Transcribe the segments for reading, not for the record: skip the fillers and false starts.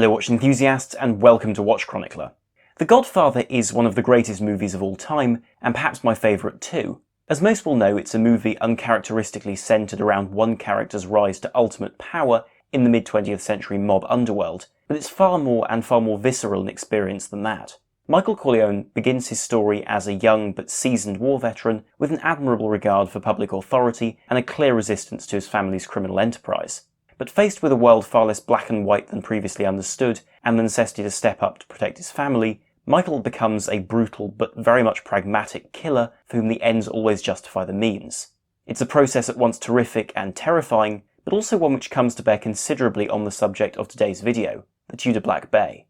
Hello watch enthusiasts and welcome to Watch Chronicler. The Godfather is one of the greatest movies of all time, and perhaps my favourite too. As most will know, it's a movie uncharacteristically centred around one character's rise to ultimate power in the mid-20th century mob underworld, but it's far more visceral an experience than that. Michael Corleone begins his story as a young but seasoned war veteran with an admirable regard for public authority and a clear resistance to his family's criminal enterprise. But faced with a world far less black and white than previously understood, and the necessity to step up to protect his family, Michael becomes a brutal but very much pragmatic killer for whom the ends always justify the means. It's a process at once terrific and terrifying, but also one which comes to bear considerably on the subject of today's video, the Tudor Black Bay.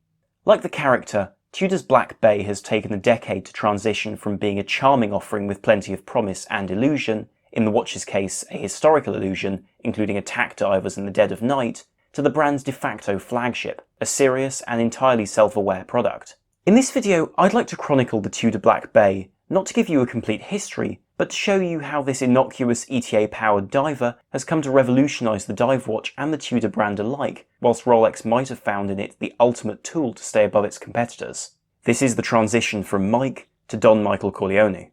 Like the character, Tudor's Black Bay has taken a decade to transition from being a charming offering with plenty of promise and illusion, in the watch's case a historical illusion, including attack divers in the dead of night, to the brand's de facto flagship, a serious and entirely self-aware product. In this video, I'd like to chronicle the Tudor Black Bay, not to give you a complete history, but to show you how this innocuous ETA-powered diver has come to revolutionise the dive watch and the Tudor brand alike, whilst Rolex might have found in it the ultimate tool to stay above its competitors. This is the transition from Mike to Don Michael Corleone.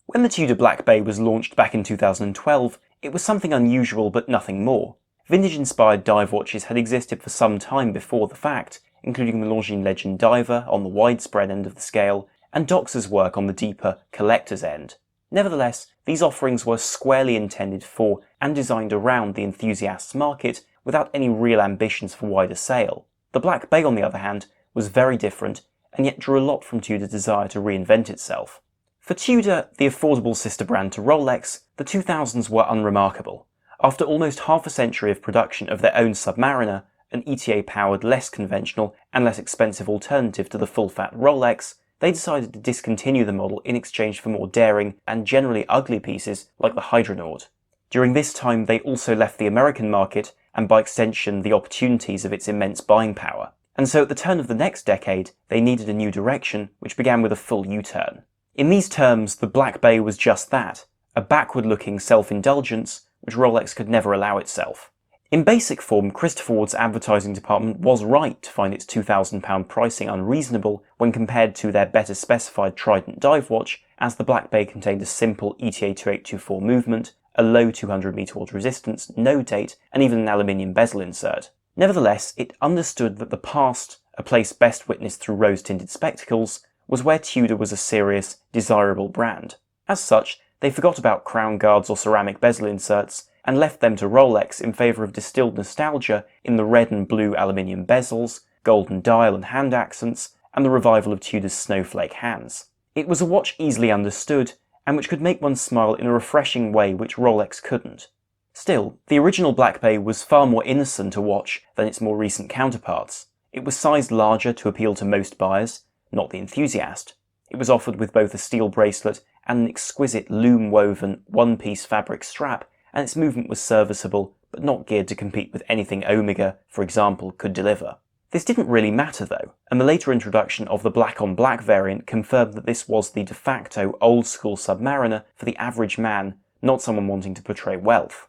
When the Tudor Black Bay was launched back in 2012, it was something unusual but nothing more. Vintage-inspired dive watches had existed for some time before the fact, including the Longines Legend Diver on the widespread end of the scale, and DOXA's work on the deeper, collector's end. Nevertheless, these offerings were squarely intended for and designed around the enthusiasts market without any real ambitions for wider sale. The Black Bay, on the other hand, was very different, and yet drew a lot from Tudor's desire to reinvent itself. For Tudor, the affordable sister brand to Rolex, the 2000s were unremarkable. After almost half a century of production of their own Submariner, an ETA-powered less conventional and less expensive alternative to the full-fat Rolex, they decided to discontinue the model in exchange for more daring and generally ugly pieces like the Hydronaut. During this time they also left the American market and by extension the opportunities of its immense buying power. And so at the turn of the next decade they needed a new direction, which began with a full U-turn. In these terms, the Black Bay was just that, a backward-looking self-indulgence which Rolex could never allow itself. In basic form, Christopher Ward's advertising department was right to find its £2,000 pricing unreasonable when compared to their better specified Trident dive watch, as the Black Bay contained a simple ETA 2824 movement, a low 200 meter water resistance, no date, and even an aluminium bezel insert. Nevertheless, it understood that the past, a place best witnessed through rose-tinted spectacles, was where Tudor was a serious, desirable brand. As such, they forgot about crown guards or ceramic bezel inserts, and left them to Rolex in favour of distilled nostalgia in the red and blue aluminium bezels, golden dial and hand accents, and the revival of Tudor's snowflake hands. It was a watch easily understood, and which could make one smile in a refreshing way which Rolex couldn't. Still, the original Black Bay was far more innocent a watch than its more recent counterparts. It was sized larger to appeal to most buyers, not the enthusiast. It was offered with both a steel bracelet and an exquisite loom-woven one-piece fabric strap, and its movement was serviceable, but not geared to compete with anything Omega, for example, could deliver. This didn't really matter though, and the later introduction of the black-on-black variant confirmed that this was the de facto old-school Submariner for the average man, not someone wanting to portray wealth.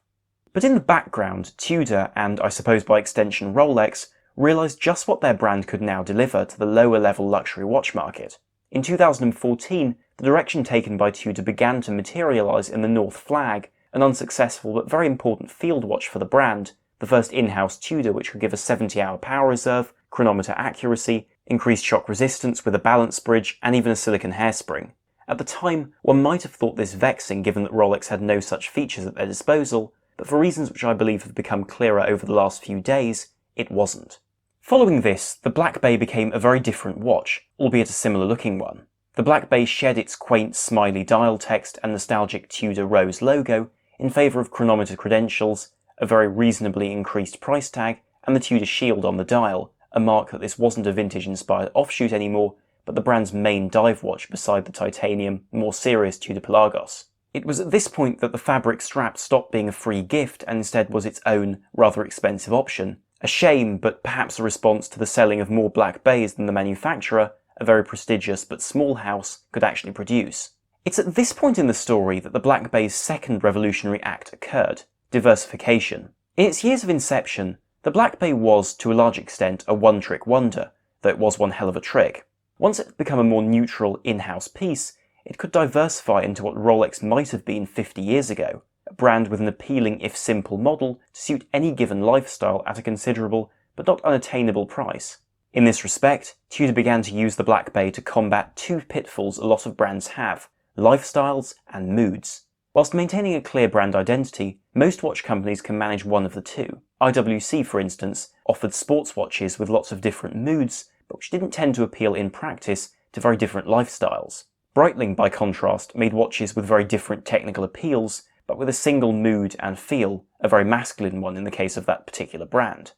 But in the background, Tudor, and I suppose by extension Rolex, realised just what their brand could now deliver to the lower-level luxury watch market. In 2014, the direction taken by Tudor began to materialise in the North Flag, an unsuccessful but very important field watch for the brand, the first in-house Tudor which could give a 70-hour power reserve, chronometer accuracy, increased shock resistance with a balance bridge, and even a silicon hairspring. At the time, one might have thought this vexing given that Rolex had no such features at their disposal, but for reasons which I believe have become clearer over the last few days, it wasn't. Following this, the Black Bay became a very different watch, albeit a similar looking one. The Black Bay shed its quaint, smiley dial text and nostalgic Tudor rose logo in favour of chronometer credentials, a very reasonably increased price tag, and the Tudor shield on the dial, a mark that this wasn't a vintage-inspired offshoot anymore, but the brand's main dive watch beside the titanium, more serious Tudor Pelagos. It was at this point that the fabric strap stopped being a free gift and instead was its own, rather expensive option. A shame, but perhaps a response to the selling of more Black Bays than the manufacturer, a very prestigious but small house, could actually produce. It's at this point in the story that the Black Bay's second revolutionary act occurred, diversification. In its years of inception, The Black Bay was, to a large extent, a one-trick wonder, though it was one hell of a trick. Once it had become a more neutral, in-house piece, it could diversify into what Rolex might have been 50 years ago, a brand with an appealing if simple model to suit any given lifestyle at a considerable, but not unattainable price. In this respect, Tudor began to use the Black Bay to combat two pitfalls a lot of brands have: lifestyles and moods. Whilst maintaining a clear brand identity, most watch companies can manage one of the two. IWC, for instance, offered sports watches with lots of different moods, but which didn't tend to appeal in practice to very different lifestyles. Breitling, by contrast, made watches with very different technical appeals, but with a single mood and feel, a very masculine one in the case of that particular brand.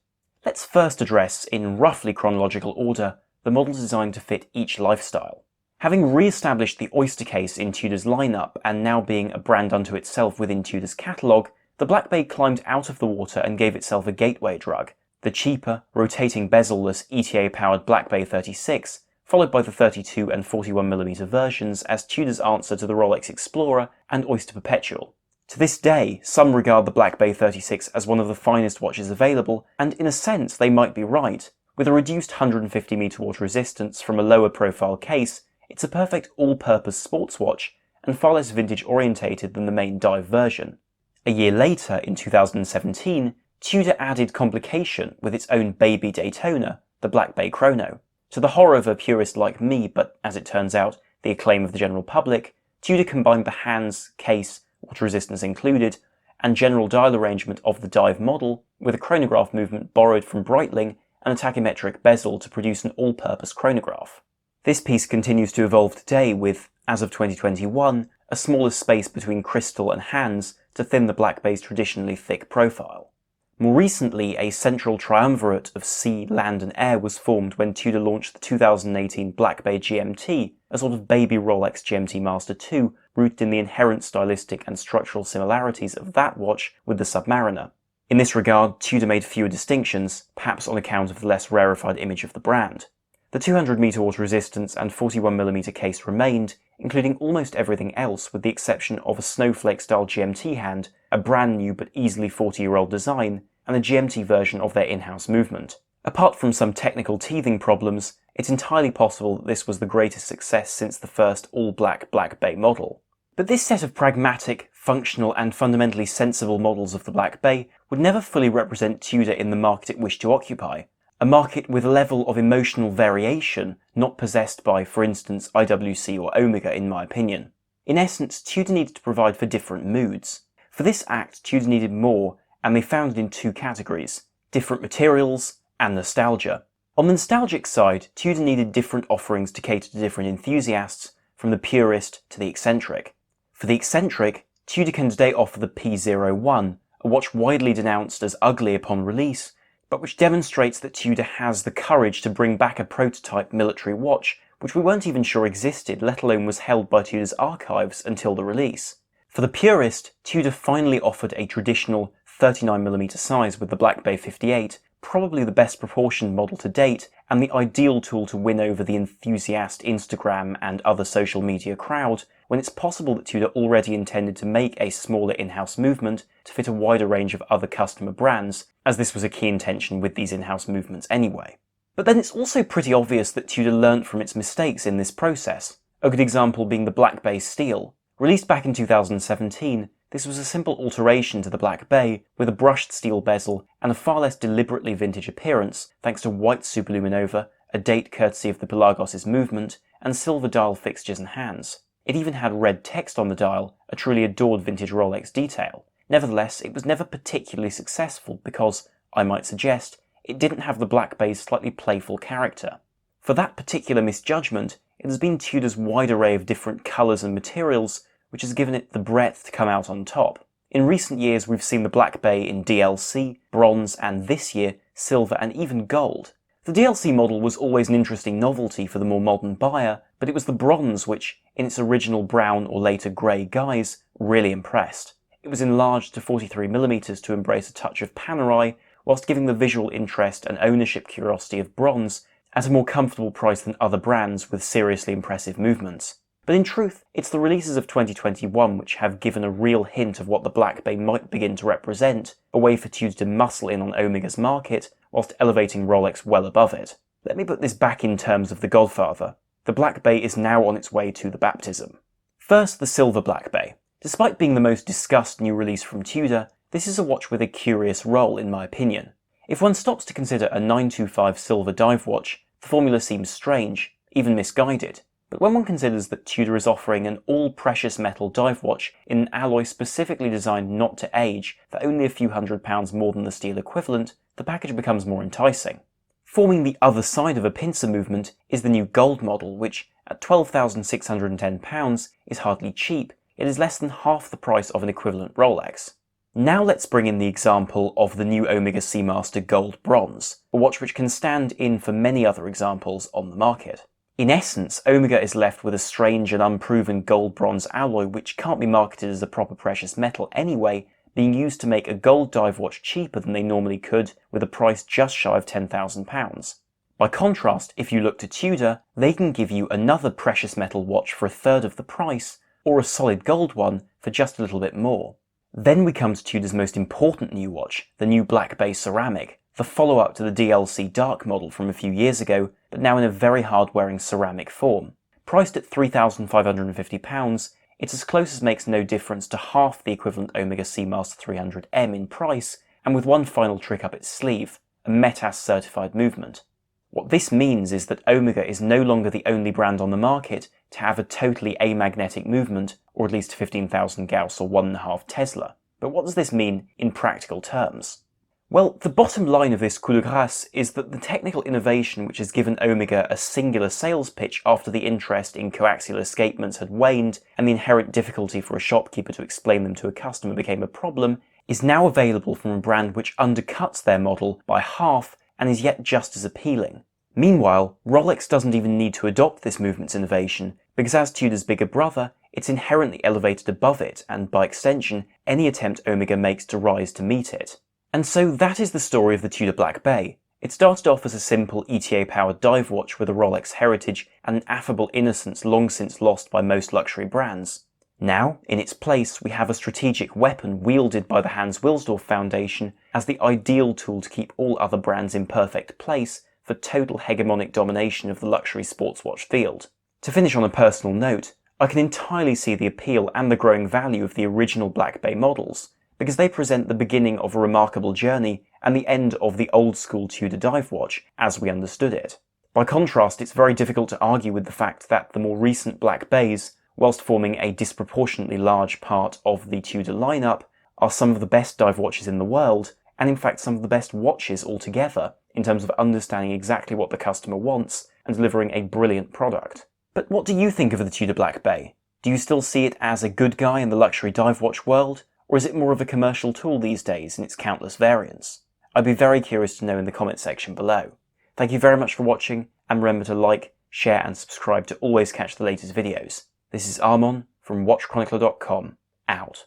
Let's first address, in roughly chronological order, the models designed to fit each lifestyle. Having re-established the Oyster case in Tudor's lineup and now being a brand unto itself within Tudor's catalogue, the Black Bay climbed out of the water and gave itself a gateway drug, the cheaper, rotating bezel-less ETA-powered Black Bay 36, followed by the 32 and 41mm versions as Tudor's answer to the Rolex Explorer and Oyster Perpetual. To this day, some regard the Black Bay 36 as one of the finest watches available, and in a sense they might be right. With a reduced 150m water resistance from a lower profile case, it's a perfect all-purpose sports watch, and far less vintage-orientated than the main dive version. A year later, in 2017, Tudor added complication with its own baby Daytona, the Black Bay Chrono. To the horror of a purist like me, but as it turns out, the acclaim of the general public, Tudor combined the hands, case, water resistance included, and general dial arrangement of the dive model with a chronograph movement borrowed from Breitling and a tachymetric bezel to produce an all-purpose chronograph. This piece continues to evolve today with, as of 2021, a smaller space between crystal and hands to thin the Black Bay's traditionally thick profile. More recently, a central triumvirate of sea, land and air was formed when Tudor launched the 2018 Black Bay GMT, a sort of baby Rolex GMT Master 2, rooted in the inherent stylistic and structural similarities of that watch with the Submariner. In this regard, Tudor made fewer distinctions, perhaps on account of the less rarefied image of the brand. The 200m water resistance and 41mm case remained, including almost everything else with the exception of a snowflake-style GMT hand, a brand new but easily 40-year-old design, and a GMT version of their in-house movement. Apart from some technical teething problems, it's entirely possible that this was the greatest success since the first all-black Black Bay model. But this set of pragmatic, functional and fundamentally sensible models of the Black Bay would never fully represent Tudor in the market it wished to occupy, a market with a level of emotional variation not possessed by, for instance, IWC or Omega in my opinion. In essence, Tudor needed to provide for different moods. For this act, Tudor needed more, and they found it in two categories: different materials and nostalgia. On the nostalgic side, Tudor needed different offerings to cater to different enthusiasts, from the purist to the eccentric. For the eccentric, Tudor can today offer the P01, a watch widely denounced as ugly upon release, but which demonstrates that Tudor has the courage to bring back a prototype military watch which we weren't even sure existed, let alone was held by Tudor's archives until the release. For the purist, Tudor finally offered a traditional 39mm size with the Black Bay 58, probably the best proportioned model to date, and the ideal tool to win over the enthusiast Instagram and other social media crowd, when it's possible that Tudor already intended to make a smaller in-house movement to fit a wider range of other customer brands, as this was a key intention with these in-house movements anyway. But then it's also pretty obvious that Tudor learnt from its mistakes in this process, a good example being the Black Bay Steel. Released back in 2017, this was a simple alteration to the Black Bay, with a brushed steel bezel and a far less deliberately vintage appearance thanks to white superluminova, a date courtesy of the Pelagos' movement, and silver dial fixtures and hands. It even had red text on the dial, a truly adored vintage Rolex detail. Nevertheless, it was never particularly successful because, I might suggest, it didn't have the Black Bay's slightly playful character. For that particular misjudgment, it has been Tudor's wide array of different colours and materials which has given it the breadth to come out on top. In recent years we've seen the Black Bay in DLC, bronze and this year, silver and even gold. The DLC model was always an interesting novelty for the more modern buyer, but it was the bronze which, in its original brown or later grey guise, really impressed. It was enlarged to 43mm to embrace a touch of Panerai, whilst giving the visual interest and ownership curiosity of bronze at a more comfortable price than other brands with seriously impressive movements. But in truth, it's the releases of 2021 which have given a real hint of what the Black Bay might begin to represent, a way for Tudor to muscle in on Omega's market, whilst elevating Rolex well above it. Let me put this back in terms of the Godfather. The Black Bay is now on its way to the baptism. First, the Silver Black Bay. Despite being the most discussed new release from Tudor, this is a watch with a curious role in my opinion. If one stops to consider a 925 silver dive watch, the formula seems strange, even misguided. But when one considers that Tudor is offering an all-precious metal dive watch in an alloy specifically designed not to age for only a few £100 more than the steel equivalent, the package becomes more enticing. Forming the other side of a pincer movement is the new gold model, which, at £12,610, is hardly cheap. It is less than half the price of an equivalent Rolex. Now let's bring in the example of the new Omega Seamaster Gold Bronze, a watch which can stand in for many other examples on the market. In essence, Omega is left with a strange and unproven gold-bronze alloy which can't be marketed as a proper precious metal anyway, being used to make a gold dive watch cheaper than they normally could with a price just shy of £10,000. By contrast, if you look to Tudor, they can give you another precious metal watch for a third of the price, or a solid gold one for just a little bit more. Then we come to Tudor's most important new watch, the new Black Bay Ceramic, the follow-up to the DLC Dark model from a few years ago, but now in a very hard-wearing ceramic form. Priced at £3,550, it's as close as makes no difference to half the equivalent Omega Seamaster 300M in price, and with one final trick up its sleeve, a METAS-certified movement. What this means is that Omega is no longer the only brand on the market to have a totally amagnetic movement, or at least 15,000 Gauss or 1.5 Tesla. But what does this mean in practical terms? Well, the bottom line of this coup de grâce is that the technical innovation which has given Omega a singular sales pitch after the interest in coaxial escapements had waned and the inherent difficulty for a shopkeeper to explain them to a customer became a problem, is now available from a brand which undercuts their model by half and is yet just as appealing. Meanwhile, Rolex doesn't even need to adopt this movement's innovation, because as Tudor's bigger brother, it's inherently elevated above it, and by extension, any attempt Omega makes to rise to meet it. And so that is the story of the Tudor Black Bay. It started off as a simple ETA-powered dive watch with a Rolex heritage and an affable innocence long since lost by most luxury brands. Now, in its place, we have a strategic weapon wielded by the Hans Wilsdorf Foundation as the ideal tool to keep all other brands in perfect place for total hegemonic domination of the luxury sports watch field. To finish on a personal note, I can entirely see the appeal and the growing value of the original Black Bay models, because they present the beginning of a remarkable journey and the end of the old-school Tudor dive watch as we understood it. By contrast, it's very difficult to argue with the fact that the more recent Black Bays, whilst forming a disproportionately large part of the Tudor lineup, are some of the best dive watches in the world, and in fact some of the best watches altogether, in terms of understanding exactly what the customer wants and delivering a brilliant product. But what do you think of the Tudor Black Bay? Do you still see it as a good guy in the luxury dive watch world? Or is it more of a commercial tool these days in its countless variants? I'd be very curious to know in the comment section below. Thank you very much for watching, and remember to like, share and subscribe to always catch the latest videos. This is Armon from WatchChronicler.com, out.